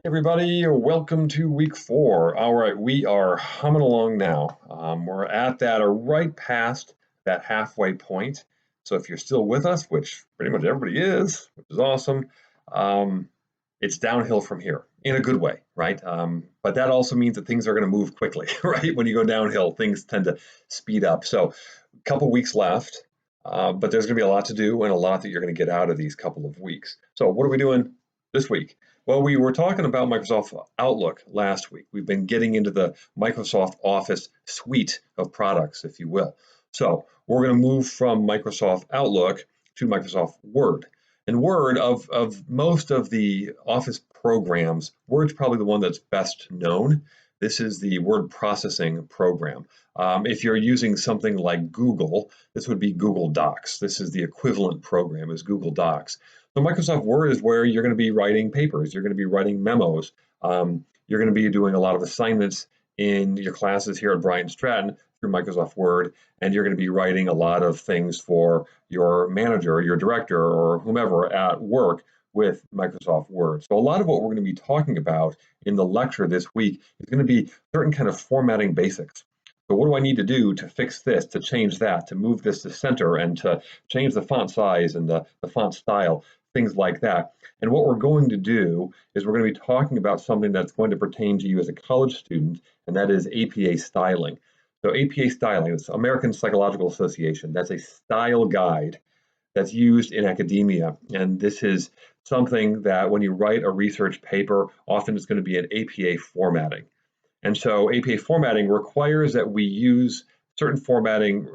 Everybody, welcome to week 4. All right, we are humming along now. We're at that or right past that halfway point. So if you're still with us, which pretty much everybody is, which is awesome, it's downhill from here in a good way, right? But that also means that things are going to move quickly, right? When you go downhill, things tend to speed up. So a couple weeks left, but there's going to be a lot to do and a lot that you're going to get out of these couple of weeks. So what are we doing this week? Well, we were talking about Microsoft Outlook last week. We've been getting into the Microsoft Office suite of products, if you will. So we're going to move from Microsoft Outlook to Microsoft Word. And Word, of most of the Office programs, Word's probably the one that's best known. This is the word processing program. If you're using something like Google, this would be Google Docs. This is the equivalent program as Google Docs. So Microsoft Word is where you're going to be writing papers, you're going to be writing memos, you're going to be doing a lot of assignments in your classes here at Bryant Stratton through Microsoft Word, and you're going to be writing a lot of things for your manager, your director, or whomever at work with Microsoft Word. So a lot of what we're going to be talking about in the lecture this week is going to be certain kind of formatting basics. So what do I need to do to fix this, to change that, to move this to center, and to change the font size and the font style, things like that. And what we're going to do is we're going to be talking about something that's going to pertain to you as a college student, and that is APA styling. So APA styling is American Psychological Association. That's a style guide that's used in academia. And this is something that when you write a research paper, often it's going to be in APA formatting. And so APA formatting requires that we use certain formatting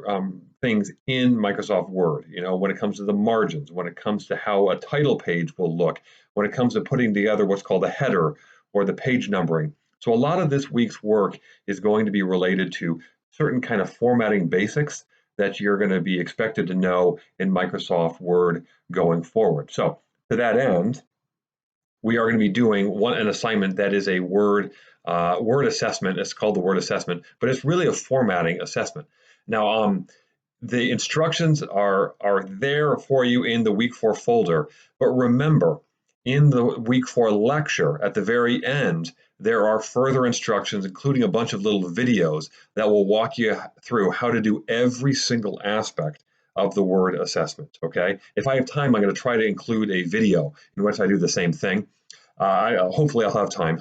things in Microsoft Word, when it comes to the margins, when it comes to how a title page will look, when it comes to putting together what's called a header or the page numbering. So a lot of this week's work is going to be related to certain kind of formatting basics that you're going to be expected to know in Microsoft Word going forward. So to that end, we are going to be doing an assignment that is a Word assessment. It's called the Word assessment, but it's really a formatting assessment. Now, the instructions are there for you in the week 4 folder, but remember, in the week 4 lecture at the very end, there are further instructions, including a bunch of little videos that will walk you through how to do every single aspect of the Word assessment, okay? If I have time, I'm going to try to include a video in which I do the same thing. Hopefully I'll have time,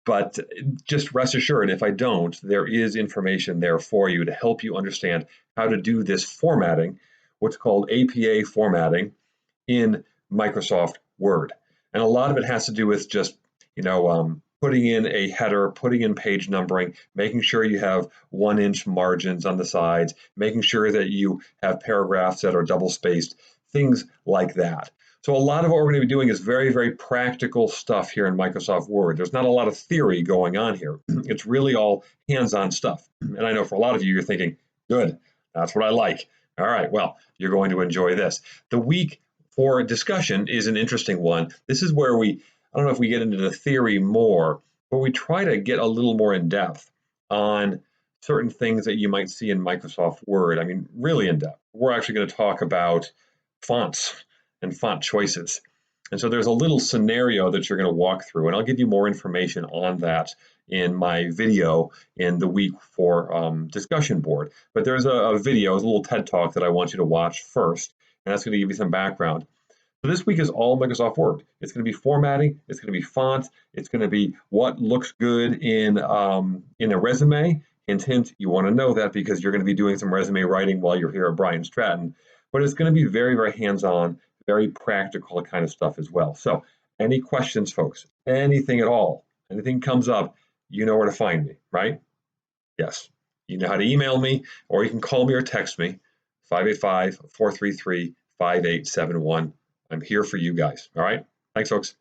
but just rest assured, if I don't, there is information there for you to help you understand how to do this formatting, what's called APA formatting in Microsoft Word. And a lot of it has to do with just, putting in a header, putting in page numbering, making sure you have 1-inch margins on the sides, making sure that you have paragraphs that are double spaced, things like that. So a lot of what we're going to be doing is very, very practical stuff here in Microsoft Word. There's not a lot of theory going on here. It's really all hands-on stuff. And I know for a lot of you, you're thinking, good, that's what I like. All right, well, you're going to enjoy this. The week for discussion is an interesting one. This is where I don't know if we get into the theory more, but we try to get a little more in depth on certain things that you might see in Microsoft Word. I mean, really in depth. We're actually going to talk about fonts and font choices. And so there's a little scenario that you're going to walk through, and I'll give you more information on that in my video in the week for discussion board. But there's a video, a little TED Talk that I want you to watch first, and that's going to give you some background. So this week is all Microsoft Word. It's going to be formatting, it's going to be fonts, it's going to be what looks good in a resume. Hint, hint, you want to know that because you're going to be doing some resume writing while you're here at Bryant Stratton. But it's going to be very, very hands-on, very practical kind of stuff as well. So any questions, folks, anything at all, anything comes up, you know where to find me, right? Yes. You know how to email me, or you can call me or text me, 585-433-5871. I'm here for you guys. All right. Thanks, folks.